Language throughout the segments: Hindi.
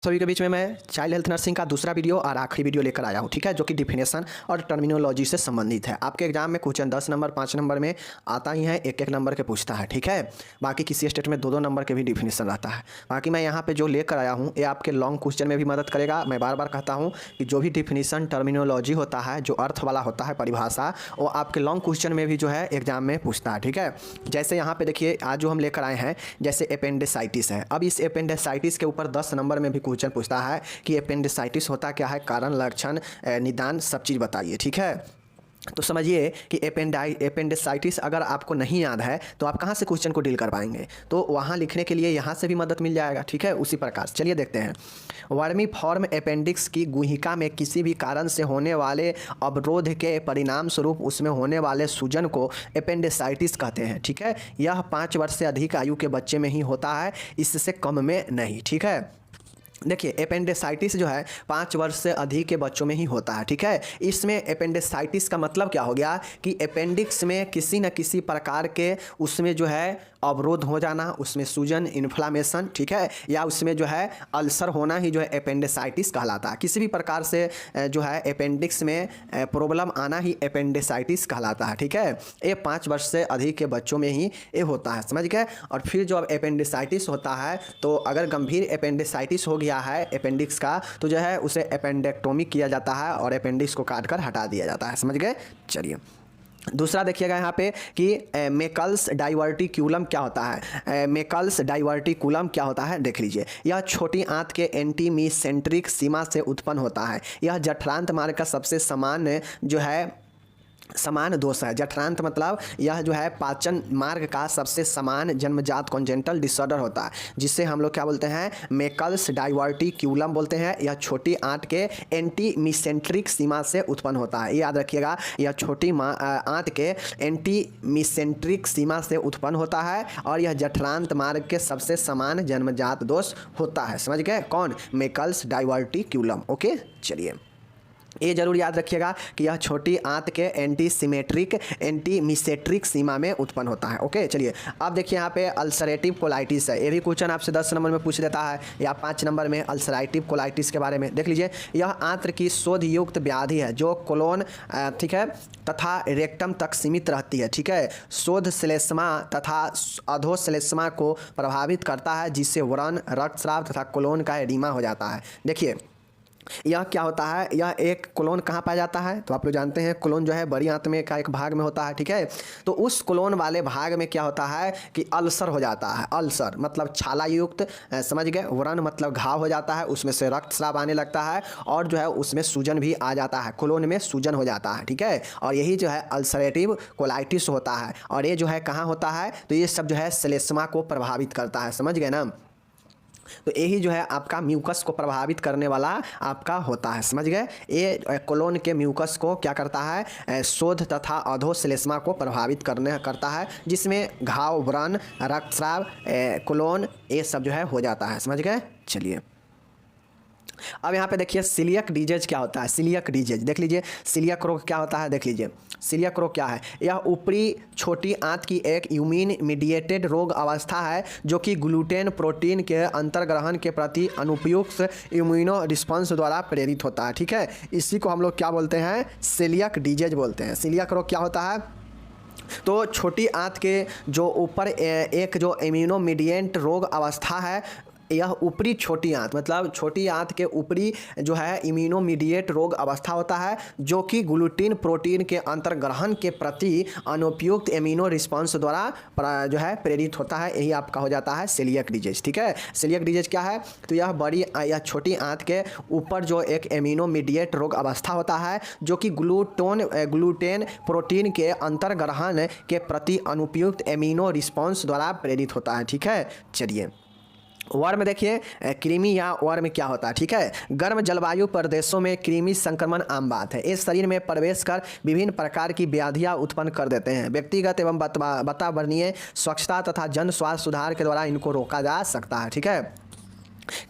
सभी के बीच में मैं चाइल्ड हेल्थ नर्सिंग का दूसरा वीडियो और आखिरी वीडियो लेकर आया हूँ, ठीक है, जो कि डिफिनेशन और टर्मिनोलॉजी से संबंधित है। आपके एग्जाम में क्वेश्चन 10 नंबर 5 नंबर में आता ही है, एक एक नंबर के पूछता है, ठीक है। बाकी किसी स्टेट में 2-2 नंबर के भी डिफिनेशन रहता है। बाकी मैं यहाँ पे जो लेकर आया हूँ ये आपके लॉन्ग क्वेश्चन में भी मदद करेगा। मैं बार बार कहता हूँ कि जो भी डिफिनेशन टर्मिनोलॉजी होता है, जो अर्थ वाला होता है, परिभाषा, वो आपके लॉन्ग क्वेश्चन में भी जो है एग्जाम में पूछता है, ठीक है। जैसे यहाँ पे देखिए, आज जो हम लेकर आए हैं, जैसे एपेंडिसाइटिस है। अब इस एपेंडिसाइटिस के ऊपर 10 नंबर में भी क्वेश्चन पूछता है कि एपेंडिसाइटिस होता क्या है, कारण, लक्षण, निदान, सब चीज़ बताइए, ठीक है। तो समझिए कि एपेंडिसाइटिस अगर आपको नहीं याद है तो आप कहाँ से क्वेश्चन को डील कर पाएंगे, तो वहाँ लिखने के लिए यहाँ से भी मदद मिल जाएगा, ठीक है। उसी प्रकार चलिए देखते हैं। वर्मी फॉर्म अपेंडिक्स की गुहिका में किसी भी कारण से होने वाले अवरोध के परिणाम स्वरूप उसमें होने वाले सूजन को एपेंडिसाइटिस कहते हैं, ठीक है। यह 5 वर्ष से अधिक आयु के बच्चे में ही होता है, इससे कम में नहीं, ठीक है। देखिए, एपेंडिसाइटिस जो है 5 वर्ष से अधिक के बच्चों में ही होता है, ठीक है। इसमें एपेंडिसाइटिस का मतलब क्या हो गया कि अपेंडिक्स में किसी न किसी प्रकार के उसमें जो है अवरोध हो जाना, उसमें सूजन, इन्फ्लामेशन, ठीक है, या उसमें जो है अल्सर होना ही जो है एपेंडिसाइटिस कहलाता है। किसी भी प्रकार से जो है अपेंडिक्स में प्रॉब्लम आना ही एपेंडिसाइटिस कहलाता है, ठीक है। ये 5 वर्ष से अधिक के बच्चों में ही ये होता है, समझ गए। और फिर जो एपेंडिसाइटिस होता है, तो अगर गंभीर एपेंडिसाइटिस हो गया है अपेंडिक्स का, तो जो है उसे एपेंडेक्टोमी किया जाता है और अपेंडिक्स को काट कर हटा दिया जाता है, समझ गए। चलिए दूसरा देखिएगा यहाँ पे कि मेकल्स डाइवर्टिक्यूलम क्या होता है। मेकल्स डाइवर्टिक्यूलम क्या होता है देख लीजिए। यह छोटी आंत के एंटीमीसेंट्रिक सीमा से उत्पन्न होता है। यह जठरांत मार्ग का सबसे समान दोष है। जठरांत मतलब यह जो है पाचन मार्ग का सबसे समान जन्मजात कॉन्जेंटल डिसऑर्डर होता है, जिससे हम लोग क्या बोलते हैं, मेकल्स डाइवर्टिक्यूलम बोलते हैं। यह छोटी आंत के एंटीमीसेंट्रिक सीमा से उत्पन्न होता है, ये याद रखिएगा। यह छोटी आंत के एंटीमीसेंट्रिक सीमा से उत्पन्न होता है और यह जठरांत मार्ग के सबसे समान जन्मजात दोष होता है, समझ गए, कौन, मेकल्स डाइवर्टिक्यूलम। ओके, चलिए ये जरूर याद रखिएगा कि यह छोटी आंत के एंटीमीसेंट्रिक सीमा में उत्पन्न होता है। ओके, चलिए अब देखिए यहाँ पे अल्सरेटिव कोलाइटिस है। ये भी क्वेश्चन आपसे 10 नंबर में पूछ देता है या 5 नंबर में। अल्सरेटिव कोलाइटिस के बारे में देख लीजिए। यह आंत्र की शोध युक्त व्याधि है जो कोलोन, ठीक है, तथा रेक्टम तक सीमित रहती है, ठीक है। शोध श्लेष्मा तथा अधोश्लेष्मा को प्रभावित करता है, जिससे व्रण, रक्तस्राव तथा कोलोन का एडिमा हो जाता है। देखिए यह क्या होता है, यह एक कोलोन कहाँ पाया जाता है, तो आप लोग जानते हैं कोलोन जो है बड़ी आंत में का एक भाग में होता है, ठीक है। तो उस कोलोन वाले भाग में क्या होता है कि अल्सर हो जाता है। अल्सर मतलब छाला युक्त, समझ गए। व्रण मतलब घाव हो जाता है, उसमें से रक्तस्राव आने लगता है और जो है उसमें सूजन भी आ जाता है, कोलोन में सूजन हो जाता है, ठीक है। और यही जो है अल्सरेटिव कोलाइटिस होता है। और ये जो है कहाँ होता है, तो ये सब जो है श्लेष्मा को प्रभावित करता है, समझ गए ना। तो यही जो है आपका म्यूकस को प्रभावित करने वाला आपका होता है, समझ गए। ये कोलोन के म्यूकस को क्या करता है, शोध तथा अधोश्लेष्मा को प्रभावित करता है, जिसमें घाव, व्रण, रक्तस्राव, कोलोन, ये सब जो है हो जाता है, समझ गए। चलिए अब यहाँ पे देखिए सीलियक डिजीज क्या होता है। सीलियक डिजीज देख लीजिए। सीलियक रोग क्या होता है देख लीजिए। सीलियक रोग क्या है, यह ऊपरी छोटी आंत की एक यूमिन मीडिएटेड रोग अवस्था है जो कि ग्लूटेन प्रोटीन के अंतर्ग्रहण के प्रति अनुपयुक्त इम्यूनो रिस्पॉन्स द्वारा प्रेरित होता है, ठीक है। इसी को हम लोग क्या बोलते हैं, सीलियक डिजीज बोलते हैं। सीलियक रोग क्या होता है, तो छोटी आंत के जो ऊपर एक जो इम्यूनो मीडिएट रोग अवस्था है, यह ऊपरी छोटी आंत मतलब छोटी आंत के ऊपरी जो है इम्यूनोमीडिएट रोग अवस्था होता है, जो कि ग्लूटीन प्रोटीन के अंतर्ग्रहण के प्रति अनुपयुक्त इम्यूनो रिस्पॉन्स द्वारा जो है प्रेरित होता है। यही आपका हो जाता है सीलियक डिजीज, ठीक है। सीलियक डिजीज क्या है, तो यह छोटी आंत के ऊपर जो एक इम्यूनोमीडिएट रोग अवस्था होता है, जो कि ग्लूटेन प्रोटीन के अंतर्ग्रहण के प्रति अनुपयुक्त इम्यूनो रिस्पॉन्स द्वारा प्रेरित होता है, ठीक है। चलिए वर्म देखिए, कृमि या वर्म क्या होता है, ठीक है। गर्म जलवायु प्रदेशों में कृमि संक्रमण आम बात है। इस शरीर में प्रवेश कर विभिन्न प्रकार की व्याधियां उत्पन्न कर देते हैं। व्यक्तिगत एवं वातावरणीय स्वच्छता तथा जन स्वास्थ्य सुधार के द्वारा इनको रोका जा सकता है, ठीक है।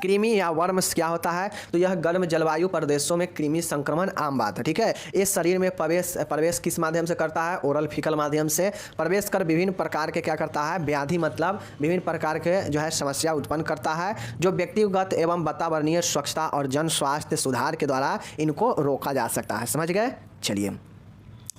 कृमि या वर्म्स क्या होता है, तो यह गर्म जलवायु प्रदेशों में कृमि संक्रमण आम बात है, ठीक है। ये शरीर में प्रवेश किस माध्यम से करता है, ओरल फीकल माध्यम से प्रवेश कर विभिन्न प्रकार के क्या करता है, व्याधि मतलब विभिन्न प्रकार के जो है समस्या उत्पन्न करता है, जो व्यक्तिगत एवं वातावरणीय स्वच्छता और जन स्वास्थ्य सुधार के द्वारा इनको रोका जा सकता है। समझ गए। चलिए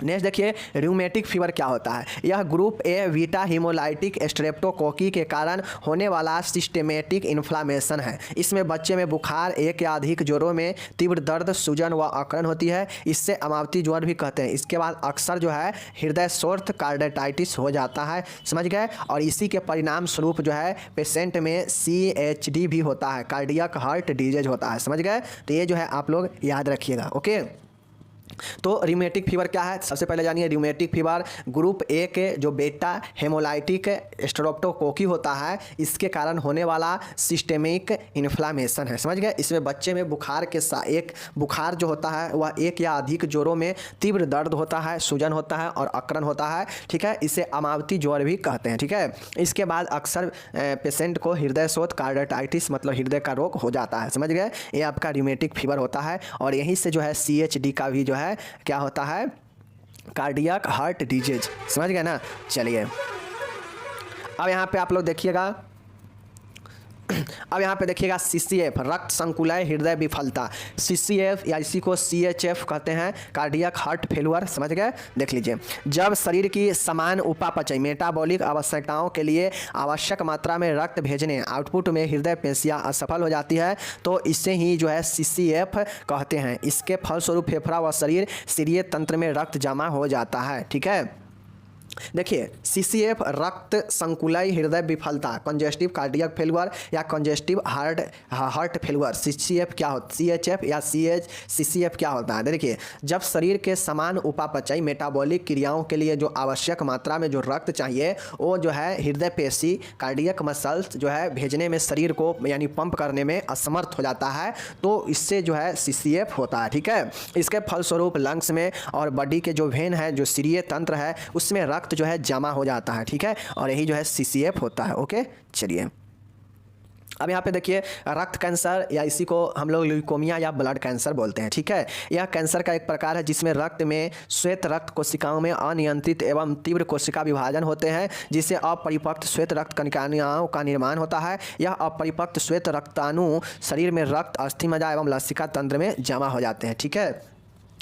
नेक्स्ट देखिए, रूमेटिक फीवर क्या होता है। यह group A beta haemolytic streptococci के कारण होने वाला सिस्टेमेटिक इन्फ्लामेशन है। इसमें बच्चे में बुखार, एक या अधिक जोरों में तीव्र दर्द, सूजन व अकड़न होती है। इससे अमावती ज्वर भी कहते हैं। इसके बाद अक्सर जो है हृदय शोथ कार्डिटाइटिस हो जाता है। समझ गए। और इसी के परिणाम स्वरूप जो है पेशेंट में CHD भी होता है, कार्डियक हार्ट डिजीज होता है। समझ गए। तो ये जो है आप लोग याद रखिएगा। ओके, तो रूमेटिक फीवर क्या है, सबसे पहले जानिए। रूमेटिक फीवर ग्रुप ए के जो बेटा हेमोलाइटिक स्ट्रेप्टोकोकी होता है, इसके कारण होने वाला सिस्टेमिक इन्फ्लामेशन है। समझ गए। इसमें बच्चे में बुखार के साथ एक बुखार जो होता है वह एक या अधिक जोरों में तीव्र दर्द होता है, सूजन होता है और अकड़न होता है, ठीक है। इसे अमावती ज्वर भी कहते हैं, ठीक है। इसके बाद अक्सर पेशेंट को हृदय शोथ कार्डिटाइटिस मतलब हृदय का रोग हो जाता है। समझ गए। ये आपका रूमेटिक फीवर होता है और यहीं से जो है CHD का भी जो है क्या होता है, कार्डियक हार्ट डिजीज। समझ गए ना। चलिए अब यहाँ पे आप लोग देखिएगा, अब यहाँ पे देखिएगा CCF रक्त संकुलय हृदय विफलता, CCF या इसी को CHF कहते हैं, कार्डियक हार्ट फेलुअर। समझ गए। देख लीजिए, जब शरीर की समान उपापचय मेटाबॉलिक आवश्यकताओं के लिए आवश्यक मात्रा में रक्त भेजने आउटपुट में हृदय पेशियां असफल हो जाती है तो इसे ही जो है CCF कहते हैं। इसके फलस्वरूप फेफड़ा व शरीर शरीर तंत्र में रक्त जमा हो जाता है, ठीक है। देखिए CCF रक्त संकुलय हृदय विफलता, कंजेस्टिव कार्डियक फेलुअर या कंजेस्टिव हार्ट फेलुअर, CCF क्या होता है, CHF या CCF क्या होता है। देखिए, जब शरीर के समान उपापचय मेटाबॉलिक क्रियाओं के लिए जो आवश्यक मात्रा में जो रक्त चाहिए वो जो है हृदय पेशी कार्डियक मसल्स जो है भेजने में शरीर को यानी पंप करने में असमर्थ हो जाता है तो इससे जो है CCF होता है, ठीक है। इसके फलस्वरूप लंग्स में और बॉडी के जो वेन है जो शरीर तंत्र है उसमें रक्त जो है जमा हो जाता है, ठीक है। और यही जो है CCF होता है। ओके, चलिए अब यहाँ पे देखिए, रक्त कैंसर या इसी को हम लोग ल्यूकोमिया या ब्लड कैंसर बोलते हैं, ठीक है। यह कैंसर का एक प्रकार है जिसमें रक्त में श्वेत रक्त कोशिकाओं में अनियंत्रित एवं तीव्र कोशिका विभाजन होते हैं जिससे अपरिपक्व श्वेत रक्त कणिकाओं का निर्माण होता है। यह अपरिपक्व श्वेत रक्ताणु शरीर में रक्त अस्थि मज्जा एवं लसिका तंत्र में जमा हो जाते हैं, ठीक है।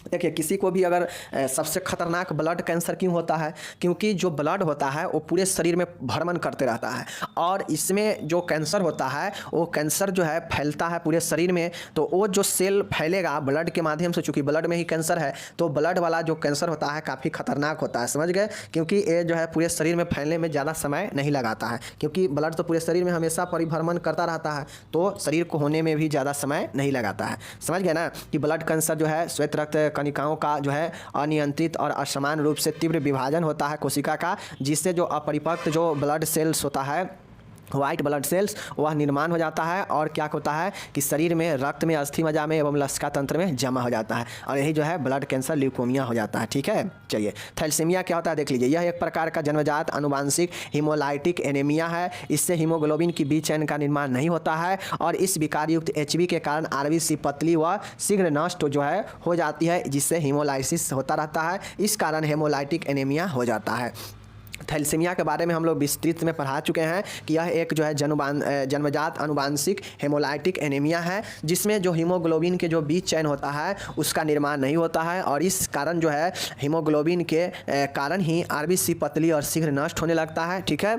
देखिए, किसी को भी अगर सबसे खतरनाक ब्लड कैंसर क्यों होता है, क्योंकि जो ब्लड होता है वो पूरे शरीर में भ्रमण करते रहता है और इसमें जो कैंसर होता है वो कैंसर जो है फैलता है पूरे शरीर में। तो वो जो सेल फैलेगा ब्लड के माध्यम से, चूँकि ब्लड में ही कैंसर है तो ब्लड वाला जो कैंसर होता है काफ़ी खतरनाक होता है। समझ गए। क्योंकि ये जो है पूरे शरीर में फैलने में ज़्यादा समय नहीं लगाता है, क्योंकि ब्लड तो पूरे शरीर में हमेशा परिभ्रमण करता रहता है तो शरीर को होने में भी ज़्यादा समय नहीं लगाता है। समझ गए ना कि ब्लड कैंसर जो है श्वेत रक्त कणिकाओं का जो है अनियंत्रित और असमान रूप से तीव्र विभाजन होता है कोशिका का, जिससे जो अपरिपक्व जो ब्लड सेल्स होता है व्हाइट ब्लड सेल्स वह निर्माण हो जाता है और क्या होता है कि शरीर में रक्त में अस्थि मज्जा में एवं लसिका तंत्र में जमा हो जाता है और यही जो है ब्लड कैंसर ल्यूकोमिया हो जाता है, ठीक है। चलिए, थैलेसीमिया क्या होता है देख लीजिए। यह एक प्रकार का जन्मजात अनुवांशिक हीमोलाइटिक एनीमिया है। इससे हीमोग्लोबिन की बी चैन का निर्माण नहीं होता है और इस विकारयुक्त HB के कारण RBC पतली व शीघ्र नष्ट जो है हो जाती है जिससे हीमोलाइसिस होता रहता है। इस कारण हेमोलाइटिक एनीमिया हो जाता है। थैलेसीमिया के बारे में हम लोग विस्तृत में पढ़ा चुके हैं कि यह एक जो है जन्मजात अनुवांशिक हेमोलाइटिक एनीमिया है जिसमें जो हीमोग्लोबिन के जो बीच चैन होता है उसका निर्माण नहीं होता है और इस कारण जो है हीमोग्लोबिन के कारण ही RBC पतली और शीघ्र नष्ट होने लगता है, ठीक है।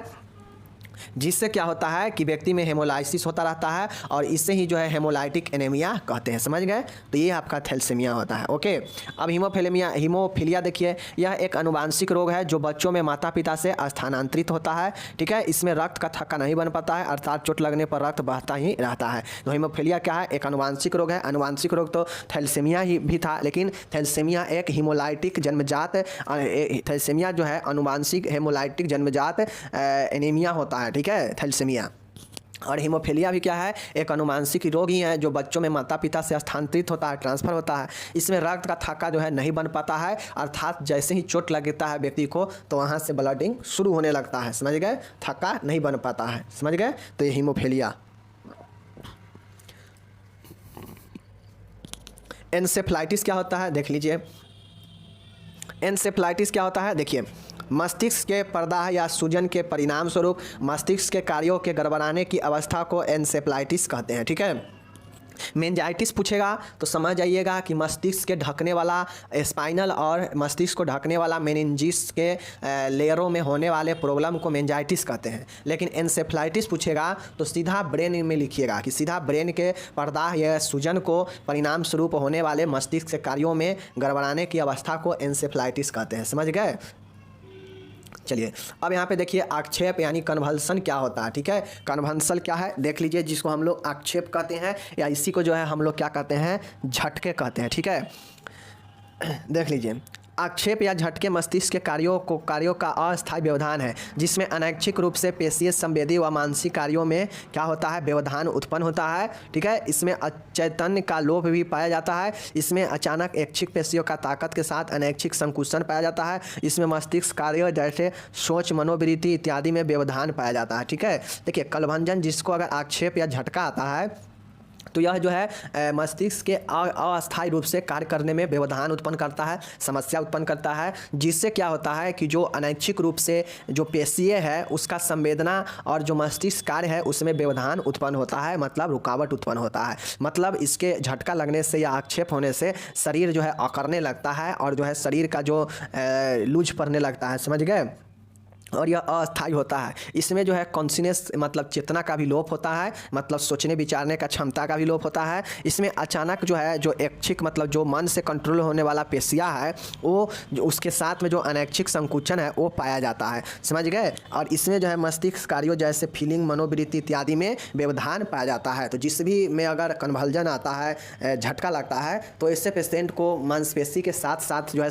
जिससे क्या होता है कि व्यक्ति में हेमोलाइसिस होता रहता है और इससे ही जो है हेमोलाइटिक एनीमिया कहते हैं। समझ गए। तो ये आपका थैलेसीमिया होता है। ओके, अब हीमोफीलिया देखिए, यह एक अनुवांशिक रोग है जो बच्चों में माता पिता से स्थानांतरित होता है, ठीक है। इसमें रक्त का थक्का नहीं बन पाता है अर्थात चोट लगने पर रक्त बहता ही रहता है। तो हीमोफीलिया क्या है, एक अनुवांशिक रोग है। अनुवांशिक रोग तो थैलेसीमिया ही भी था, लेकिन थैलेसीमिया एक हीमोलाइटिक जन्मजात थैलेसीमिया जो है अनुवांशिक हेमोलाइटिक जन्मजात एनीमिया होता है, ठीक है, थैलेसीमिया। और हीमोफीलिया भी क्या है, एक अनुवांशिक रोग ही है जो बच्चों में माता पिता से स्थानांतरित होता है, ट्रांसफ़र होता है। इसमें रक्त का थक्का जो है नहीं बन पाता है अर्थात जैसे ही चोट लगता है व्यक्ति को तो वहाँ से ब्लडिंग शुरू होने लगता है। समझ गए। थक्का नहीं बन पाता है। समझ गए। तो ये हीमोफीलिया। एन्सेफेलाइटिस क्या होता है, देख लीजिए। एन्सेफेलाइटिस क्या होता है, देखिए, मस्तिष्क के पर्दाह या सूजन के परिणाम स्वरूप मस्तिष्क के कार्यों के गड़बड़ाने की अवस्था को एन्सेफेलाइटिस कहते हैं। ठीक है, मेनिंजाइटिस पूछेगा तो समझ जाइएगा कि मस्तिष्क के ढकने वाला स्पाइनल और मस्तिष्क को ढकने वाला मेनिंजिस के लेयरों में होने वाले प्रॉब्लम को मेनिंजाइटिस कहते हैं। लेकिन एन्सेफेलाइटिस पूछेगा तो सीधा ब्रेन में लिखिएगा कि सीधा ब्रेन के पर्दाह या सूजन को परिणाम स्वरूप होने वाले मस्तिष्क के कार्यों में गड़बड़ाने की अवस्था को एन्सेफेलाइटिस कहते हैं। समझ गए। चलिए अब यहाँ पे देखिए आक्षेप यानी कन्वल्सन क्या होता है। ठीक है, कन्वल्सन क्या है देख लीजिए, जिसको हम लोग आक्षेप कहते हैं या इसी को जो है हम लोग क्या कहते हैं, झटके कहते हैं। ठीक है, देख लीजिए, आक्षेप या झटके मस्तिष्क के कार्यों का अस्थायी व्यवधान है, जिसमें अनैच्छिक रूप से पेशीय संवेदी व मानसिक कार्यों में क्या होता है, व्यवधान उत्पन्न होता है। ठीक है, इसमें अचैतन्य का लोप भी पाया जाता है। इसमें अचानक ऐच्छिक पेशियों का ताकत के साथ अनैच्छिक संकुचन पाया जाता है। इसमें मस्तिष्क कार्य जैसे सोच, मनोवृत्ति इत्यादि में व्यवधान पाया जाता है। ठीक है, देखिए कलभंजन, जिसको अगर आक्षेप या झटका आता है तो यह जो है मस्तिष्क के अस्थायी रूप से कार्य करने में व्यवधान उत्पन्न करता है, समस्या उत्पन्न करता है, जिससे क्या होता है कि जो अनैच्छिक रूप से जो पेशीय है उसका संवेदना और जो मस्तिष्क कार्य है उसमें व्यवधान उत्पन्न होता है, मतलब रुकावट उत्पन्न होता है। मतलब इसके झटका लगने से या आक्षेप होने से शरीर जो है अकड़ने लगता है और जो है शरीर का जो लूज पड़ने लगता है। समझ गए। और यह अस्थायी होता है। इसमें जो है कॉन्शियस मतलब चेतना का भी लोप होता है, मतलब सोचने विचारने का क्षमता का भी लोप होता है। इसमें अचानक जो है जो ऐच्छिक मतलब जो मन से कंट्रोल होने वाला पेशियाँ है वो उसके साथ में जो अनैच्छिक संकुचन है वो पाया जाता है। समझ गए। और इसमें जो है मस्तिष्क कार्यों जैसे फीलिंग, मनोवृत्ति इत्यादि में व्यवधान पाया जाता है। तो जिस भी में अगर कन्वल्जन आता है, झटका लगता है, तो इससे पेशेंट को मांसपेशी के साथ साथ जो है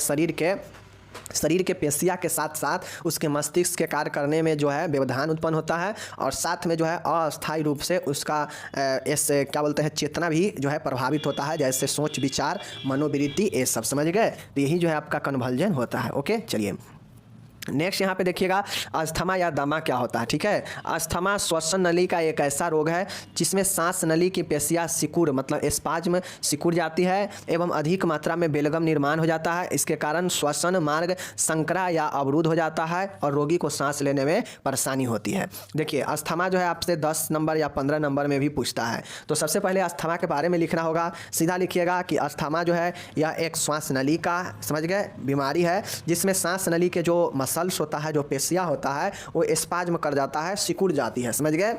शरीर के पेशिया के साथ साथ उसके मस्तिष्क के कार्य करने में जो है व्यवधान उत्पन्न होता है और साथ में जो है अस्थायी रूप से उसका ऐसे क्या बोलते हैं चेतना भी जो है प्रभावित होता है, जैसे सोच विचार मनोवृत्ति ये सब। समझ गए। तो यही जो है आपका कन्वल्जन होता है। ओके, चलिए नेक्स्ट यहाँ पे देखिएगा अस्थमा या दमा क्या होता है। ठीक है, अस्थमा श्वसन नली का एक ऐसा रोग है जिसमें सांस नली की पेशियाँ सिकुड़ मतलब स्पाज्म सिकुड़ जाती है एवं अधिक मात्रा में बेलगम निर्माण हो जाता है। इसके कारण श्वसन मार्ग संकरा या अवरुद्ध हो जाता है और रोगी को सांस लेने में परेशानी होती है। देखिए अस्थमा जो है आपसे 10 नंबर या 15 नंबर में भी पूछता है। तो सबसे पहले अस्थमा के बारे में लिखना होगा। सीधा लिखिएगा कि अस्थमा जो है यह एक श्वास नली का, समझ गए, बीमारी है जिसमें सांस नली के जो मसल्स होता है, जो पेशियाँ होता है, वो स्पाज्म कर जाता है, सिकुड़ जाती है। समझ गए।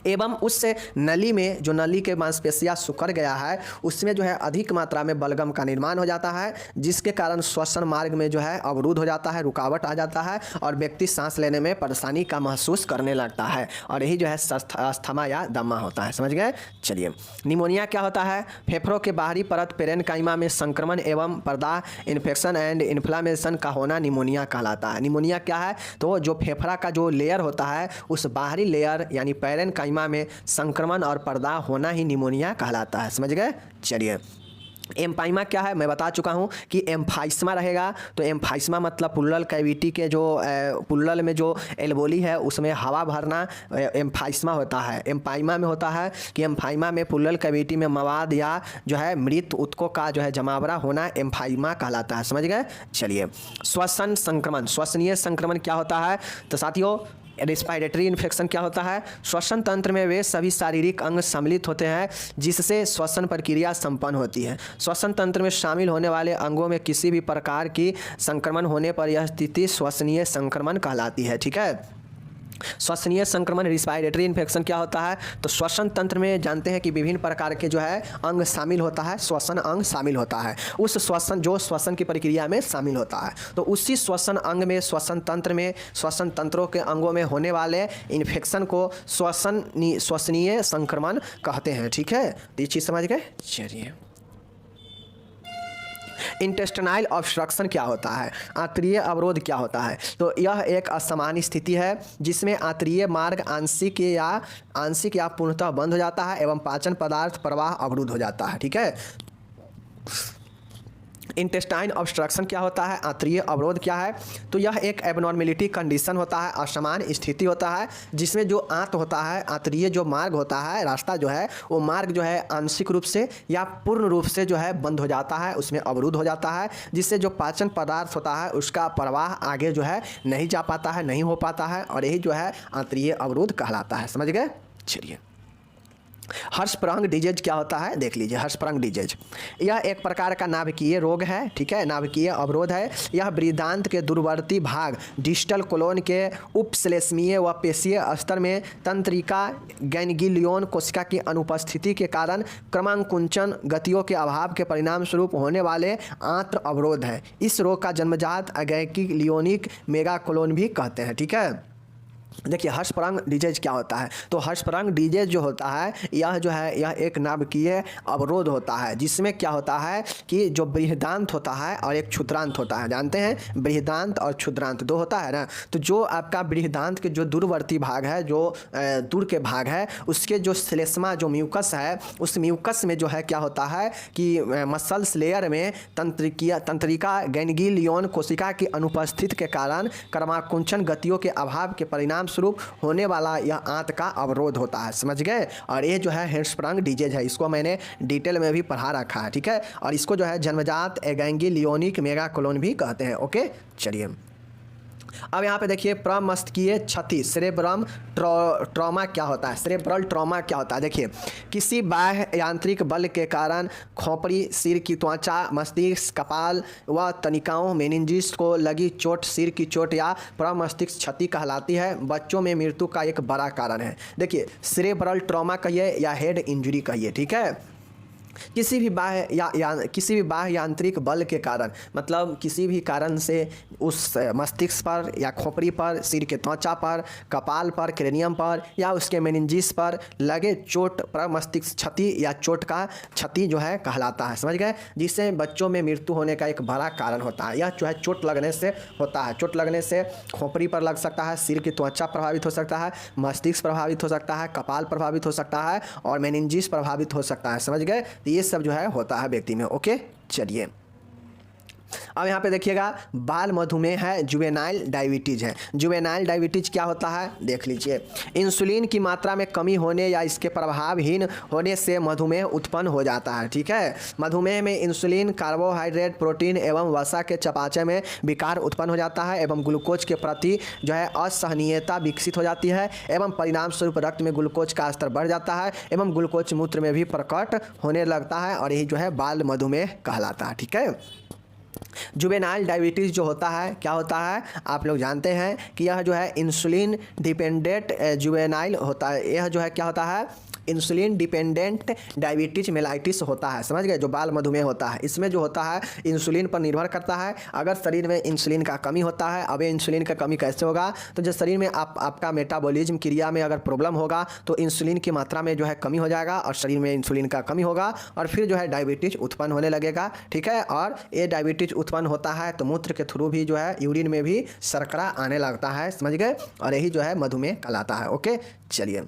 एवं उससे नली में जो नली के मांसपेशियाँ सुकड़ गया है उसमें जो है अधिक मात्रा में बलगम का निर्माण हो जाता है, जिसके कारण श्वसन मार्ग में जो है अवरुद्ध हो जाता है, रुकावट आ जाता है और व्यक्ति सांस लेने में परेशानी का महसूस करने लगता है। और यही जो है अस्थमा या दमा होता है। समझ गए। चलिए निमोनिया क्या होता है। फेफड़ों के बाहरी परत पेरेन्काइमा में संक्रमण एवं पर्दाह इन्फेक्शन एंड इन्फ्लामेशन का होना निमोनिया कहलाता है। निमोनिया क्या है, तो जो फेफड़ा का जो लेयर होता है उस बाहरी लेयर यानी पेरेन्काइमा में संक्रमण और पर्दा होना ही निमोनिया कहलाता है। समझ गए। चलिए एम्फाइमा क्या है, मैं बता चुका हूँ कि एम्फाइस्मा रहेगा। तो एम्फाइस्मा मतलब पुल्लल कैविटी के जो पुल्लल में जो एल्वोली है उसमें हवा भरना एम्फाइस्मा होता है। एम्फाइमा में होता है कि एम्फाइमा में पुल्लल कैविटी में मवाद या जो है मृत ऊतकों का जो है जमावड़ा होना एम्फाइमा कहलाता है। समझ गए। चलिए श्वसन संक्रमण, श्वसनीय संक्रमण क्या होता है, तो साथियों रेस्पिरेटरी इन्फेक्शन क्या होता है। श्वसन तंत्र में वे सभी शारीरिक अंग सम्मिलित होते हैं जिससे श्वसन प्रक्रिया संपन्न होती है। श्वसन तंत्र में शामिल होने वाले अंगों में किसी भी प्रकार की संक्रमण होने पर यह स्थिति श्वसनीय संक्रमण कहलाती है। ठीक है। श्वसनीय संक्रमण रिस्पायरेटरी इन्फेक्शन क्या होता है, तो श्वसन तंत्र में जानते हैं कि विभिन्न प्रकार के जो है अंग शामिल होता है, श्वसन अंग शामिल होता है। उस श्वसन जो श्वसन की प्रक्रिया में शामिल होता है, तो उसी श्वसन अंग में श्वसन तंत्र में श्वसन तंत्रों के अंगों में होने वाले इन्फेक्शन को श्वसनीय संक्रमण कहते हैं। ठीक है, तो ये चीज़ समझ गए। चलिए इंटेस्टाइनल ऑब्स्ट्रक्शन क्या होता है, आंतरीय अवरोध क्या होता है, तो यह एक असामान्य स्थिति है जिसमें आंतरीय मार्ग आंशिक या पूर्णतः बंद हो जाता है एवं पाचन पदार्थ प्रवाह अवरुद्ध हो जाता है। ठीक है। इंटेस्टाइन ऑब्स्ट्रक्शन क्या होता है, आंतरीय अवरोध क्या है, तो यह एक एबनॉर्मेलिटी कंडीशन होता है, असामान्य स्थिति होता है जिसमें जो आंत होता है, आंतरीय जो मार्ग होता है, रास्ता जो है वो मार्ग जो है आंशिक रूप से या पूर्ण रूप से जो है बंद हो जाता है, उसमें अवरुद्ध हो जाता है, जिससे जो पाचन पदार्थ होता है उसका प्रवाह आगे जो है नहीं जा पाता है, नहीं हो पाता है, और यही जो है आंतरीय अवरोध कहलाता है। समझ गए। चलिए, हर्षपरांग डिजीज क्या होता है, देख लीजिए। हर्षपरांग डिजीज यह एक प्रकार का नाभिकीय रोग है, ठीक है, नाभिकीय अवरोध है। यह बृहदांत के दूरवर्ती भाग डिस्टल कोलोन के उपश्लेष्मीय व पेशीय स्तर में तंत्रिका गैंग्लियोन कोशिका की अनुपस्थिति के कारण क्रमांकुंचन गतियों के अभाव के परिणाम स्वरूप होने वाले आंत्र अवरोध है। इस रोग का जन्मजात गैंग्लियोनिक मेगाकोलोन भी कहते हैं, ठीक है। देखिए, हर्षपरांग डिजीज क्या होता है, तो हर्षपरांग डिजीज जो होता है यह जो है यह एक नाभिकीय अवरोध होता है, जिसमें क्या होता है कि जो बृहदांत होता है और एक क्षुद्रांत होता है, जानते हैं बृहदांत और क्षुद्रांत दो होता है ना। तो जो आपका बृहदांत के जो दूरवर्ती भाग है, जो दूर के भाग है, उसके जो श्लेष्मा जो म्यूकस है, उस म्यूकस में जो है क्या होता है कि मसल्स लेयर में तंत्रिका गैंग्लियोन कोशिका की अनुपस्थिति के कारण क्रमाकुंचन गतियों के अभाव के परिणाम स्वरूप होने वाला यह आंत का अवरोध होता है। समझ गए। और ये जो है हर्षपरांग डिजीज है, इसको मैंने डिटेल में भी पढ़ा रखा है, ठीक है। और इसको जो है जन्मजात गैंग्लियोनिक मेगाकोलोन भी कहते हैं। ओके, चलिए अब यहाँ पे देखिए, प्रमस्तिष्कीय क्षति सेरेब्रम ट्रॉमा क्या होता है, सेरेब्रल ट्रॉमा क्या होता है। देखिए, किसी बाह्य यांत्रिक बल के कारण खोपड़ी, सिर की त्वचा, मस्तिष्क, कपाल व तनिकाओं मेनिंजिस को लगी चोट सिर की चोट या प्रमस्तिष्क क्षति कहलाती है। बच्चों में मृत्यु का एक बड़ा कारण है। देखिए, सेरेब्रल ट्रॉमा कहिए या हेड इंजरी कहिए, ठीक है। किसी भी बाह्य यांत्रिक बल के कारण, मतलब किसी भी कारण से उस मस्तिष्क पर या खोपड़ी पर, सिर के त्वचा पर, कपाल पर, क्रेनियम पर या उसके मेनिंजिस पर लगे चोट प्रमस्तिष्क क्षति या चोट का क्षति जो है कहलाता है। समझ गए। जिससे बच्चों में मृत्यु होने का एक बड़ा कारण होता है। यह जो है चोट लगने से होता है। चोट लगने से खोपड़ी पर लग सकता है, सिर की त्वचा प्रभावित हो सकता है, मस्तिष्क प्रभावित हो सकता है, कपाल प्रभावित हो सकता है और मेनिंजिस प्रभावित हो सकता है। समझ गए। ये सब जो है होता है व्यक्ति में। ओके, चलिए अब यहाँ पे देखिएगा, बाल मधुमेह है, जुवेनाइल डायबिटीज है। जुवेनाइल डायबिटीज क्या होता है, देख लीजिए। इंसुलिन की मात्रा में कमी होने या इसके प्रभावहीन होने से मधुमेह उत्पन्न हो जाता है, ठीक है। मधुमेह में इंसुलिन, कार्बोहाइड्रेट, प्रोटीन एवं वसा के चयापचय में विकार उत्पन्न हो जाता है एवं ग्लूकोज के प्रति जो है असहनीयता विकसित हो जाती है एवं परिणाम स्वरूप रक्त में ग्लूकोज का स्तर बढ़ जाता है एवं ग्लूकोज मूत्र में भी प्रकट होने लगता है और यही जो है बाल मधुमेह कहलाता है, ठीक है। जुवेनाइल डायबिटीज़ जो होता है क्या होता है, आप लोग जानते हैं कि यह जो है इंसुलिन डिपेंडेंट जुवेनाइल होता है। यह जो है क्या होता है, इंसुलिन डिपेंडेंट डायबिटीज मेलाइटिस होता है। समझ गए। जो बाल मधुमेह होता है, इसमें जो होता है इंसुलिन पर निर्भर करता है। अगर शरीर में इंसुलिन का कमी होता है, अब ये इंसुलिन का कमी कैसे होगा, तो जब शरीर में आपका मेटाबॉलिज्म क्रिया में अगर प्रॉब्लम होगा तो इंसुलिन की मात्रा में जो है कमी हो जाएगा और शरीर में इंसुलिन का कमी होगा और फिर जो है डायबिटीज उत्पन्न होने लगेगा, ठीक है। और ये डायबिटीज उत्पन्न होता है तो मूत्र के थ्रू भी जो है यूरिन में भी शर्करा आने लगता है। समझ गए। और यही जो है मधुमेह कहलाता है। ओके, चलिए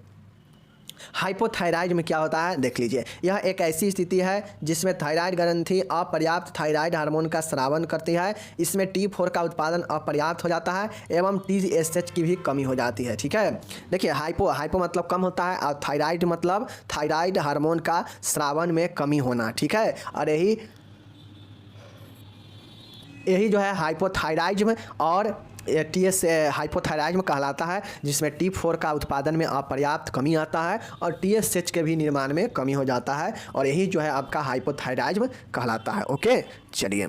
हाइपोथायराइड में क्या होता है, देख लीजिए। यह एक ऐसी स्थिति है जिसमें थायराइड ग्रंथि अपर्याप्त थायराइड हार्मोन का स्रावन करती है। इसमें T4 का उत्पादन अपर्याप्त हो जाता है एवं TSH की भी कमी हो जाती है, ठीक है। देखिए, हाइपो मतलब कम होता है और थायराइड मतलब थायराइड हार्मोन का स्रावन में कमी होना, ठीक है। और यही जो है हाइपोथायराइज्म और हाइपोथायराइज्म कहलाता है, जिसमें T4 का उत्पादन में अपर्याप्त कमी आता है और TSH के भी निर्माण में कमी हो जाता है और यही जो है आपका हाइपोथायराइज्म कहलाता है। ओके, चलिए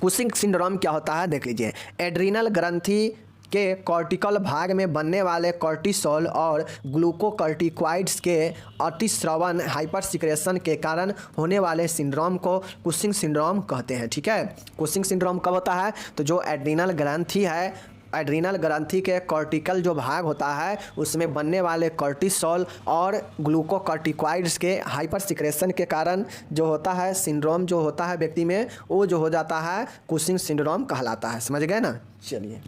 कुशिंग सिंड्रोम क्या होता है, देख लीजिए। एड्रिनल ग्रंथि के कॉर्टिकल भाग में बनने वाले कॉर्टिसोल और ग्लूकोकॉर्टिकॉइड्स के अतिस्रवण हाइपर सिक्रेशन के कारण होने वाले सिंड्रोम को कुशिंग सिंड्रोम कहते हैं, ठीक है। कुशिंग सिंड्रोम कब होता है, तो जो एड्रिनल ग्रंथि है, एड्रिनल ग्रंथि के कॉर्टिकल जो भाग होता है उसमें बनने वाले कॉर्टिसोल और ग्लूकोकॉर्टिकॉइड्स के हाइपर सिक्रेशन के कारण जो होता है सिंड्रोम जो होता है व्यक्ति में, वो जो हो जाता है कुशिंग सिंड्रोम कहलाता है। समझ गए ना। चलिए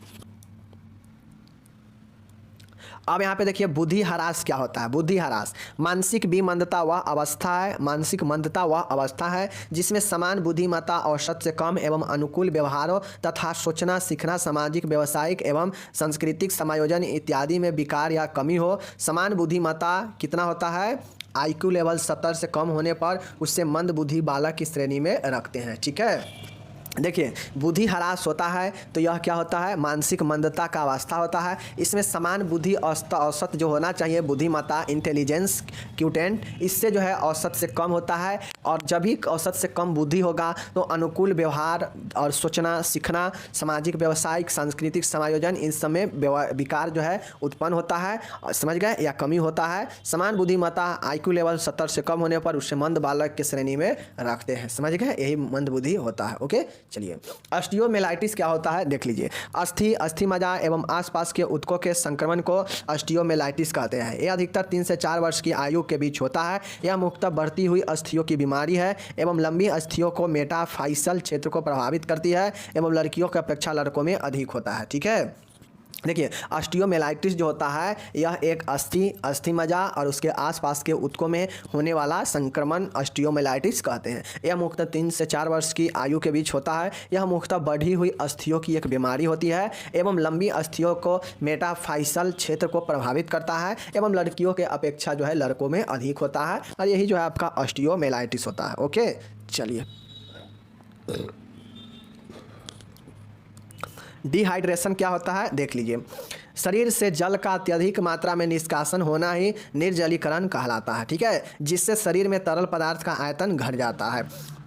अब यहाँ पे देखिए बुद्धि ह्रास क्या होता है। बुद्धि ह्रास मानसिक विमंदता वह अवस्था है, मानसिक मंदता वह अवस्था है जिसमें समान बुद्धिमत्ता औसत से कम एवं अनुकूल व्यवहारों तथा सोचना सीखना सामाजिक व्यवसायिक एवं सांस्कृतिक समायोजन इत्यादि में विकार या कमी हो। समान बुद्धिमत्ता कितना होता है, IQ लेवल 70 से कम होने पर उससे मंद बुद्धि बालक की श्रेणी में रखते हैं। ठीक है, देखिए बुद्धि ह्रास होता है तो यह क्या होता है, मानसिक मंदता का अवस्था होता है। इसमें समान बुद्धि औसत जो होना चाहिए बुद्धिमत्ता इंटेलिजेंस क्यूटेंट, इससे जो है औसत से कम होता है। और जब भी औसत से कम बुद्धि होगा तो अनुकूल व्यवहार और सोचना सीखना सामाजिक व्यवसायिक सांस्कृतिक समायोजन इन सब में विकार जो है उत्पन्न होता है, समझ गए, या कमी होता है। समान बुद्धिमत्ता IQ लेवल 70 से कम होने पर उससे मंद बालक की श्रेणी में रखते हैं, समझ गए, यही मंद बुद्धि होता है। ओके, चलिए ऑस्टियोमेलाइटिस क्या होता है देख लीजिए। अस्थि मज्जा एवं आसपास के ऊतकों के संक्रमण को ऑस्टियोमेलाइटिस कहते हैं। यह अधिकतर 3 से 4 वर्ष की आयु के बीच होता है। यह मुख्यतः बढ़ती हुई अस्थियों की बीमारी है एवं लंबी अस्थियों को मेटाफाइसल क्षेत्र को प्रभावित करती है एवं लड़कियों की अपेक्षा लड़कों में अधिक होता है। ठीक है, देखिए ऑस्टियोमेलाइटिस जो होता है यह एक अस्थि मज्जा और उसके आसपास के ऊतकों में होने वाला संक्रमण ऑस्टियोमेलाइटिस कहते हैं। यह मुख्यतः 3 से 4 वर्ष की आयु के बीच होता है। यह मुख्यतः बढ़ी हुई अस्थियों की एक बीमारी होती है एवं लंबी अस्थियों को मेटाफाइसल क्षेत्र को प्रभावित करता है एवं लड़कियों के अपेक्षा जो है लड़कों में अधिक होता है, और यही जो है आपका ऑस्टियोमेलाइटिस होता है। ओके, चलिए डिहाइड्रेशन क्या होता है देख लीजिए। शरीर से जल का अत्यधिक मात्रा में निष्कासन होना ही निर्जलीकरण कहलाता है। ठीक है, जिससे शरीर में तरल पदार्थ का आयतन घट जाता है।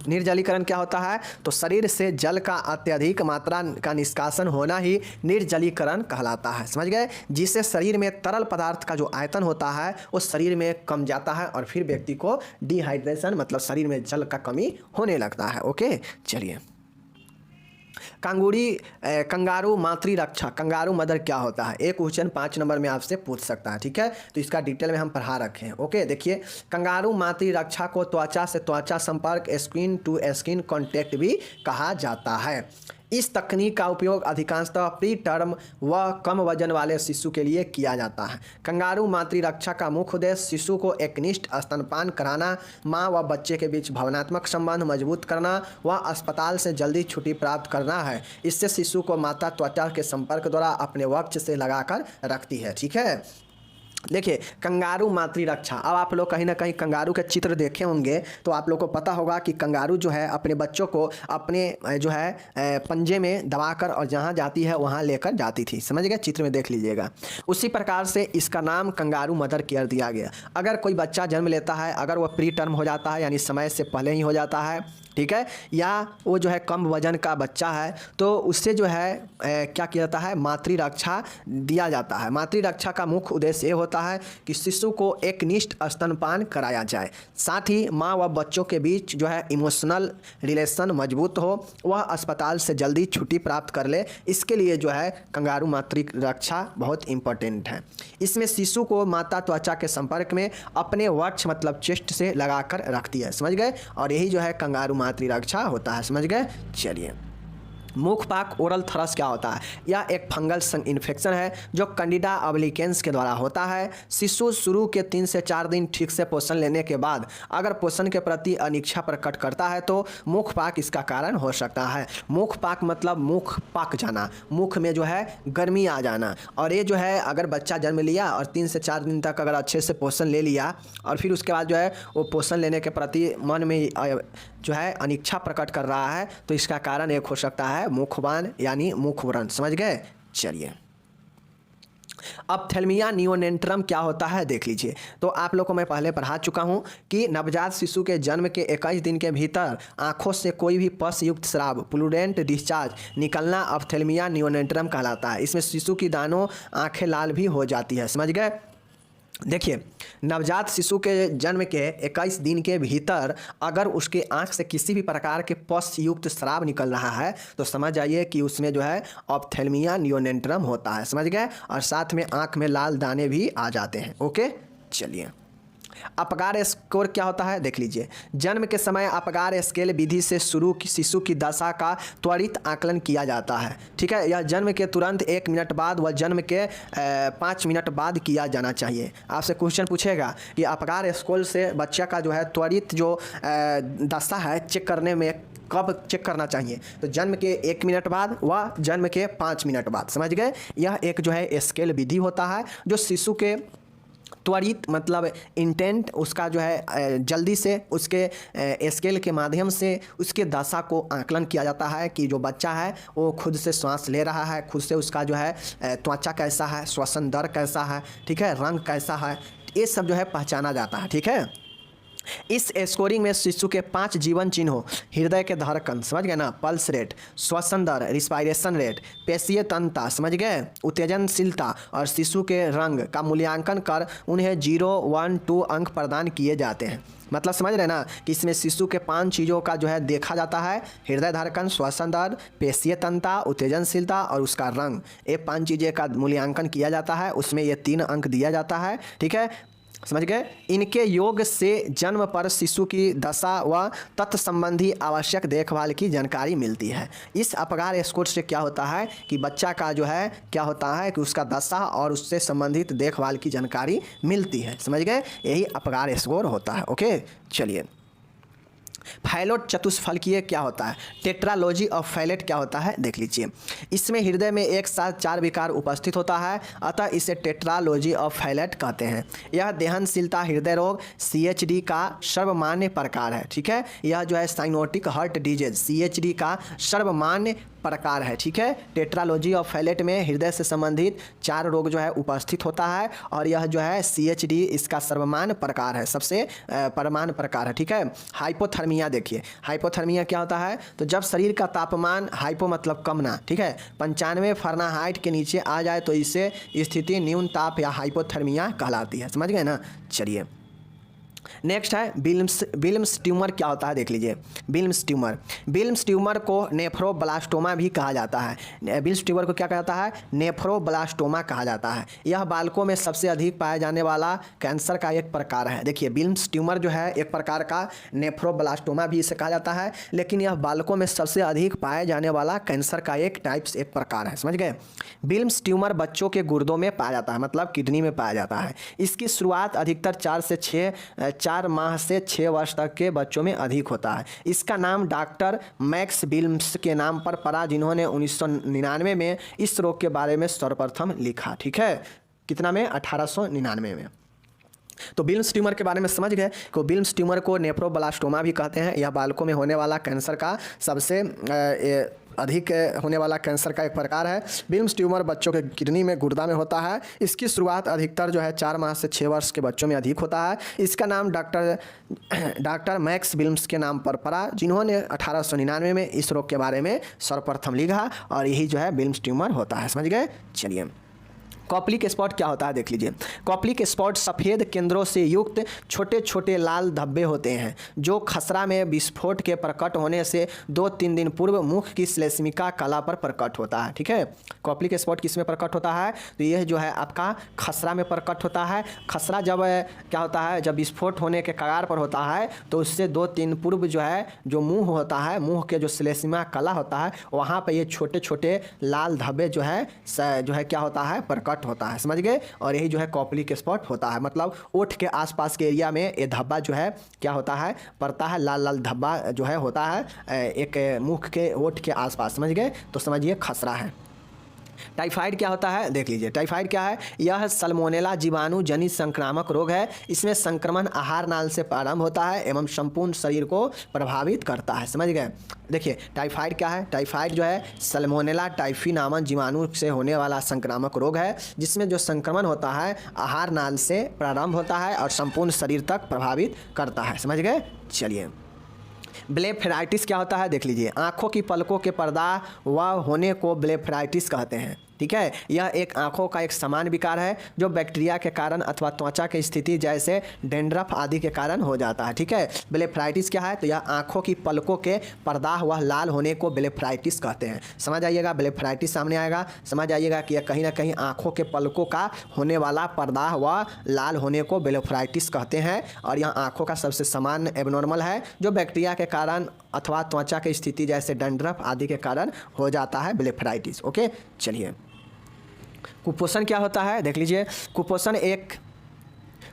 निर्जलीकरण क्या होता है, तो शरीर से जल का अत्यधिक मात्रा का निष्कासन होना ही निर्जलीकरण कहलाता है, समझ गए, जिससे शरीर में तरल पदार्थ का जो आयतन होता है वो शरीर में कम जाता है और फिर व्यक्ति को डिहाइड्रेशन मतलब शरीर में जल का कमी होने लगता है। ओके, चलिए कंगारू मातृ रक्षा, कंगारू मदर क्या होता है, एक क्वेश्चन 5 नंबर में आपसे पूछ सकता है। ठीक है, तो इसका डिटेल में हम पढ़ा रखे हैं। ओके, देखिए कंगारू मातृ रक्षा को त्वचा से त्वचा संपर्क स्किन टू स्किन कॉन्टैक्ट भी कहा जाता है। इस तकनीक का उपयोग अधिकांशतः प्री टर्म व कम वजन वाले शिशु के लिए किया जाता है। कंगारू मातृ रक्षा का मुख्य उद्देश्य शिशु को एकनिष्ठ स्तनपान कराना, माँ व बच्चे के बीच भावनात्मक संबंध मजबूत करना व अस्पताल से जल्दी छुट्टी प्राप्त करना है। इससे शिशु को माता त्वचा के संपर्क द्वारा अपने वक्ष से लगाकर रखती है। ठीक है, देखिए कंगारू मातृ रक्षा, अब आप लोग कहीं ना कहीं कंगारू के चित्र देखे होंगे तो आप लोग को पता होगा कि कंगारू जो है अपने बच्चों को अपने जो है पंजे में दबाकर और जहाँ जाती है वहाँ लेकर जाती थी, समझ गए, चित्र में देख लीजिएगा। उसी प्रकार से इसका नाम कंगारू मदर केयर दिया गया। अगर कोई बच्चा जन्म लेता है, अगर वह प्री टर्म हो जाता है यानी समय से पहले ही हो जाता है, ठीक है, या वो जो है कम वजन का बच्चा है तो उससे जो है क्या किया जाता है, मातृ रक्षा दिया जाता है। मातृ रक्षा का मुख्य उद्देश्य ये होता है कि शिशु को एकनिष्ठ स्तनपान कराया जाए, साथ ही माँ व बच्चों के बीच जो है इमोशनल रिलेशन मजबूत हो, वह अस्पताल से जल्दी छुट्टी प्राप्त कर ले। इसके लिए जो है कंगारू मातृ रक्षा बहुत इम्पोर्टेंट है। इसमें शिशु को माता त्वचा के संपर्क में अपने वक्ष मतलब चेस्ट से लगाकर रखती है, समझ गए, और यही जो है कंगारू मातृ रक्षा होता है, समझ गए। चलिए मुखपाक ओरल थ्रस क्या होता है, यह एक फंगल इन्फेक्शन है जो कैंडिडा अब्लिकेंस के द्वारा होता है। शिशु शुरू के 3 से 4 दिन ठीक से पोषण लेने के बाद अगर पोषण के प्रति अनिच्छा प्रकट करता है तो मुखपाक इसका कारण हो सकता है। मुखपाक मतलब मुख पक जाना, मुख में जो है गर्मी आ जाना, और ये जो है अगर बच्चा जन्म लिया और 3 से 4 दिन तक अगर अच्छे से पोषण ले लिया और फिर उसके बाद जो है वो पोषण लेने के प्रति मन में जो है अनिच्छा प्रकट कर रहा है तो इसका कारण एक हो सकता है मुखबान यानी मुखव्रण, समझ गए। चलिए अब थैलेमिया नियोनेंट्रम क्या होता है देख लीजिए। तो आप लोग को मैं पहले पढ़ा चुका हूं कि नवजात शिशु के जन्म के 21 दिन के भीतर आंखों से कोई भी पस युक्त स्राव प्लूडेंट डिस्चार्ज निकलना अब थैलेमिया नियोनेंट्रम कहलाता है। इसमें शिशु की दानों आंखें लाल भी हो जाती है, समझ गए। देखिए नवजात शिशु के जन्म के 21 दिन के भीतर अगर उसके आंख से किसी भी प्रकार के पस युक्त स्राव निकल रहा है तो समझ जाइए कि उसमें जो है ऑप्थेल्मिया नियोनेंट्रम होता है, समझ गए, और साथ में आंख में लाल दाने भी आ जाते हैं। ओके, चलिए अपगार स्कोर क्या होता है देख लीजिए। जन्म के समय अपगार स्केल विधि से शिशु की दशा का त्वरित आकलन किया जाता है। ठीक है, यह जन्म के तुरंत 1 मिनट बाद व जन्म के 5 मिनट बाद किया जाना चाहिए। आपसे क्वेश्चन पूछेगा कि अपगार स्कोर से बच्चा का जो है त्वरित जो दशा है चेक करने में कब चेक करना चाहिए, तो जन्म के 1 मिनट बाद व जन्म के 5 मिनट बाद। समझ गए, यह एक जो है स्केल विधि होता है जो शिशु के त्वरित मतलब इंटेंट उसका जो है जल्दी से उसके स्केल के माध्यम से उसके दशा को आकलन किया जाता है कि जो बच्चा है वो खुद से श्वास ले रहा है, खुद से उसका जो है त्वचा कैसा है, श्वसन दर कैसा है, ठीक है, रंग कैसा है, ये सब जो है पहचाना जाता है। ठीक है, इस स्कोरिंग में शिशु के 5 जीवन चिन्हों हृदय के धड़कन, समझ गए ना, पल्स रेट, श्वसन दर, रिस्पायरेशन रेट, पेशीय तंत्रता, समझ गए, उत्तेजनशीलता और शिशु के रंग का मूल्यांकन कर उन्हें 0, 1, 2 अंक प्रदान किए जाते हैं। मतलब समझ रहे ना कि इसमें शिशु के 5 चीज़ों का जो है देखा जाता है, हृदय धड़कन, श्वसन दर, पेशीय तंत्रता, उत्तेजनशीलता और उसका रंग। ये 5 चीज़ें का मूल्यांकन किया जाता है, उसमें ये 3 अंक दिया जाता है। ठीक है, समझ गए। इनके योग से जन्म पर शिशु की दशा व तत्व संबंधी आवश्यक देखभाल की जानकारी मिलती है। इस अपगार स्कोर से क्या होता है कि बच्चा का जो है क्या होता है कि उसका दशा और उससे संबंधित देखभाल की जानकारी मिलती है। समझ गए, यही अपगार स्कोर होता है। ओके, चलिए। फैलोट चतुष्फलकीय क्या होता है, टेट्रालॉजी ऑफ फैलेट क्या होता है देख लीजिए। इसमें हृदय में एक साथ 4 विकार उपस्थित होता है, अतः इसे टेट्रालॉजी ऑफ फैलेट कहते हैं। यह देहनशीलता हृदय रोग CHD का सर्वमान्य प्रकार है। ठीक है, यह जो है साइनोटिक हार्ट डिजीज CHD का सर्वमान्य प्रकार है। ठीक है, टेट्रालॉजी ऑफ फैलेट में हृदय से संबंधित 4 रोग जो है उपस्थित होता है और यह जो है CHD इसका सर्वमान्य प्रकार है, सबसे परमाणु प्रकार है। ठीक है, हाइपोथर्मिया देखिए, हाइपोथर्मिया क्या होता है, तो जब शरीर का तापमान, हाइपो मतलब कम ना, ठीक है, 95 फ़ारेनहाइट के नीचे आ जाए तो इसे स्थिति न्यून ताप या हाइपोथर्मिया कहलाती है। समझ गए ना। चलिए, नेक्स्ट है विल्म्स ट्यूमर क्या होता है देख लीजिए। विल्म्स ट्यूमर को नेफ्रोब्लास्टोमा भी कहा जाता है। विल्म्स ट्यूमर को क्या कहा जाता है, नेफ्रोब्लास्टोमा कहा जाता है। यह बालकों में सबसे अधिक पाया जाने वाला कैंसर का एक प्रकार है। देखिए, विल्म्स ट्यूमर जो है एक प्रकार का नेफ्रोब्लास्टोमा भी इसे कहा जाता है, लेकिन यह बालकों में सबसे अधिक पाया जाने वाला कैंसर का एक प्रकार है। समझ गए। विल्म्स ट्यूमर बच्चों के गुर्दों में पाया जाता है, मतलब किडनी में पाया जाता है। इसकी शुरुआत अधिकतर 4 माह से 6 वर्ष तक के बच्चों में अधिक होता है। इसका नाम डॉक्टर मैक्स विल्म्स के नाम पर पड़ा, जिन्होंने 1999 में इस रोग के बारे में सर्वप्रथम लिखा। ठीक है, कितना में, 1899 में। तो विल्म्स ट्यूमर के बारे में समझ गए कि विल्म्स ट्यूमर को नेफ्रोब्लास्टोमा भी कहते हैं। यह बालकों में होने वाला कैंसर का सबसे अधिक होने वाला कैंसर का एक प्रकार है। विल्म्स ट्यूमर बच्चों के किडनी में, गुर्दा में होता है। इसकी शुरुआत अधिकतर जो है 4 माह से 6 वर्ष के बच्चों में अधिक होता है। इसका नाम डॉक्टर मैक्स विल्म्स के नाम पर पड़ा, जिन्होंने 1899 में इस रोग के बारे में सर्वप्रथम लिखा और यही जो है विल्म्स ट्यूमर होता है। समझ गए। चलिए, कॉप्लिक स्पॉट क्या होता है देख लीजिए। कॉप्लिक स्पॉट सफ़ेद केंद्रों से युक्त छोटे छोटे लाल धब्बे होते हैं जो खसरा में विस्फोट के प्रकट होने से 2-3 दिन पूर्व मुख की श्लेष्मिका कला पर प्रकट होता है। ठीक है, कॉप्लिक स्पॉट किस में प्रकट होता है, तो यह जो है आपका खसरा में प्रकट होता है। खसरा जब क्या होता है, जब विस्फोट होने के कगार पर होता है तो उससे 2-3 पूर्व जो है जो मुँह होता है, मुँह के जो श्लेष्मिका कला होता है, वहाँ पर ये छोटे छोटे लाल धब्बे जो है क्या होता है, प्रकट होता है। समझ गए। और यही जो है कॉप्लिक स्पॉट होता है, मतलब ओठ के आसपास के एरिया में ये धब्बा जो है क्या होता है, पड़ता है, लाल लाल धब्बा जो है होता है एक मुख के ओठ के आसपास। समझ गए, तो समझिए खसरा है। टाइफाइड क्या होता है देख लीजिए। टाइफाइड क्या है, यह सल्मोनेला जीवाणु जनित संक्रामक रोग है। इसमें संक्रमण आहार नाल से प्रारंभ होता है एवं संपूर्ण शरीर को प्रभावित करता है। समझ गए। देखिए, टाइफाइड क्या है, टाइफाइड जो है सल्मोनेला टाइफी नामक जीवाणु से होने वाला संक्रामक रोग है, जिसमें जो संक्रमण होता है आहार नाल से प्रारंभ होता है और संपूर्ण शरीर तक प्रभावित करता है। समझ गए। चलिए, ब्लेफेराइटिस क्या होता है देख लीजिए। आँखों की पलकों के पर्दा व होने को ब्लेफेराइटिस कहते हैं। ठीक ठीक है। यह एक आँखों का एक समान विकार है जो बैक्टीरिया के कारण अथवा त्वचा की स्थिति जैसे डेंड्रफ आदि के कारण हो जाता है, ठीक है। ब्लेफराइटिस क्या है, तो यह आँखों की पलकों के पर्दाह व लाल होने को ब्लेफराइटिस कहते हैं। समझ आइएगा, ब्लेफराइटिस सामने आएगा, समझ आइएगा कि यह कहीं ना कहीं आँखों के पलकों का होने वाला पर्दाह व लाल होने को ब्लेफराइटिस कहते हैं। और यह आँखों का सबसे समान एबनॉर्मल है जो बैक्टीरिया के कारण अथवा त्वचा की स्थिति जैसे डंड्रफ आदि के कारण हो जाता है ब्लेफराइटिस। ओके, चलिए कुपोषण क्या होता है देख लीजिए।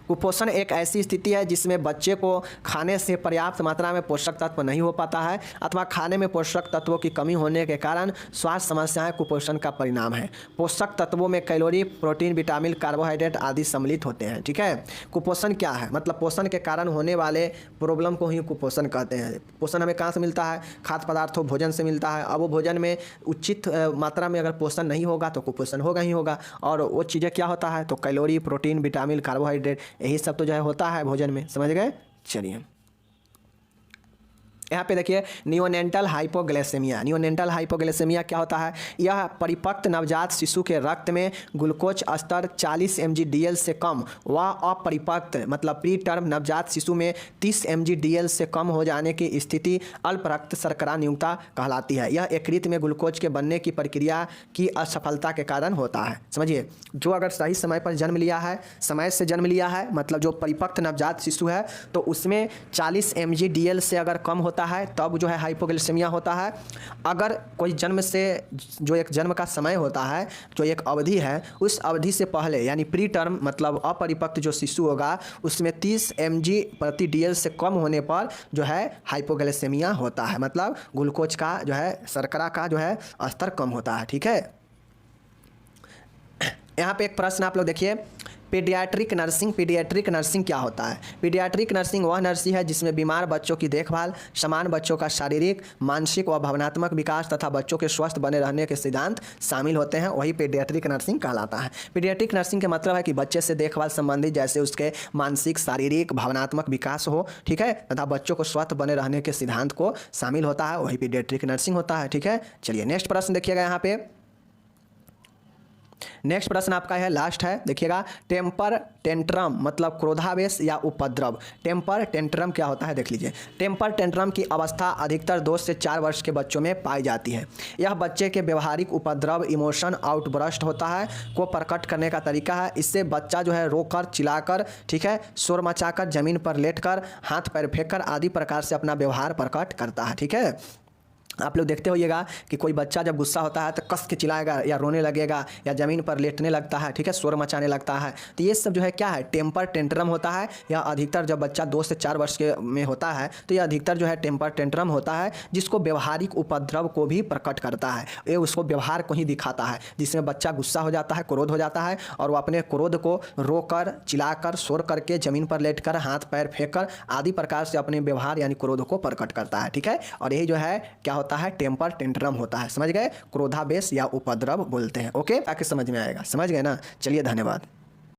कुपोषण एक ऐसी स्थिति है जिसमें बच्चे को खाने से पर्याप्त मात्रा में पोषक तत्व नहीं हो पाता है अथवा खाने में पोषक तत्वों की कमी होने के कारण स्वास्थ्य समस्याएं कुपोषण का परिणाम है। पोषक तत्वों में कैलोरी, प्रोटीन, विटामिन, कार्बोहाइड्रेट आदि सम्मिलित होते हैं, ठीक है। कुपोषण क्या है, मतलब पोषण के कारण होने वाले प्रॉब्लम को ही कुपोषण कहते हैं। पोषण हमें कहाँ से मिलता है, खाद्य पदार्थों भोजन से मिलता है। अब वो भोजन में उचित मात्रा में अगर पोषण नहीं होगा तो कुपोषण होगा ही होगा। और वो चीज़ें क्या होता है, तो कैलोरी, प्रोटीन, विटामिन, कार्बोहाइड्रेट, यही सब तो जो है होता है भोजन में। समझ गए। चलिए यहाँ पे देखिए नियोनेंटल हाइपोग्लाइसेमिया। नियोनेंटल हाइपोग्लाइसेमिया क्या होता है, यह परिपक्व नवजात शिशु के रक्त में ग्लूकोज स्तर 40 mg/dl से कम व अपरिपक्व मतलब प्री टर्म नवजात शिशु में 30 mg/dl से कम हो जाने की स्थिति अल्प रक्त शर्करा न्यूनता कहलाती है। यह यकृत में ग्लूकोज के बनने की प्रक्रिया की असफलता के कारण होता है। समझिए, जो अगर सही समय पर जन्म लिया है, समय से जन्म लिया है, मतलब जो परिपक्व नवजात शिशु है, तो उसमें 40 mg/dl से अगर कम होता है तब जो है हाइपोग्लाइसेमिया होता है। अगर कोई जन्म से जो एक जन्म का समय होता है, जो एक अवधि है, उस अवधि से पहले यानी प्री टर्म मतलब अपरिपक्व जो शिशु होगा उसमें 30 mg/dl से कम होने पर जो है हाइपोग्लाइसेमिया होता है, मतलब ग्लूकोज का जो है शर्करा का जो है स्तर कम होता है, ठीक है। यहाँ पे एक प्रश्न आप लोग देखिए, पीडियाट्रिक नर्सिंग क्या होता है। पीडियाट्रिक नर्सिंग वह नर्सिंग है जिसमें बीमार बच्चों की देखभाल, समान बच्चों का शारीरिक, मानसिक व भावनात्मक विकास तथा बच्चों के स्वस्थ बने रहने के सिद्धांत शामिल होते हैं, वही पीडियाट्रिक नर्सिंग कहलाता है। पीडियाट्रिक नर्सिंग का मतलब है कि बच्चे से देखभाल संबंधित जैसे उसके मानसिक, शारीरिक, भावनात्मक विकास हो, ठीक है, तथा बच्चों को स्वस्थ बने रहने के सिद्धांत को शामिल होता है, वही पीडियाट्रिक नर्सिंग होता है, ठीक है। चलिए नेक्स्ट प्रश्न देखिएगा। यहाँ पे नेक्स्ट प्रश्न आपका है, लास्ट है, देखिएगा। टेम्पर टेंट्रम मतलब क्रोधावेश या उपद्रव। टेम्पर टेंट्रम क्या होता है देख लीजिए। टेम्पर टेंट्रम की अवस्था अधिकतर 2 से 4 वर्ष के बच्चों में पाई जाती है। यह बच्चे के व्यवहारिक उपद्रव, इमोशन आउटबर्स्ट होता है, को प्रकट करने का तरीका है। इससे बच्चा जो है रोकर, चिल्लाकर, ठीक है, शोर मचाकर, जमीन पर लेटकर, हाथ पैर फेंककर आदि प्रकार से अपना व्यवहार प्रकट करता है, ठीक है। आप लोग देखते होइएगा कि कोई बच्चा जब गुस्सा होता है तो कस के चिल्लाएगा या रोने लगेगा या ज़मीन पर लेटने लगता है, ठीक है, शोर मचाने लगता है। तो ये सब जो है क्या है, टेम्पर टेंट्रम होता है। यह अधिकतर जब बच्चा 2 से 4 वर्ष के में होता है तो यह अधिकतर जो है टेम्पर टेंट्रम होता है, जिसको व्यवहारिक उपद्रव को भी प्रकट करता है। ये उसको व्यवहार को ही दिखाता है, जिसमें बच्चा गुस्सा हो जाता है, क्रोध हो जाता है और वो अपने क्रोध को रोकर, चिल्लाकर, शोर करके, ज़मीन पर लेटकर, हाथ पैर फेंककर आदि प्रकार से अपने व्यवहार यानी क्रोध को प्रकट करता है, ठीक है। और यही जो है क्या होता है, टेम्पर टेंट्रम होता है। समझ गए, क्रोधावेश या उपद्रव बोलते हैं। ओके, आके समझ में आएगा, समझ गए ना। चलिए धन्यवाद।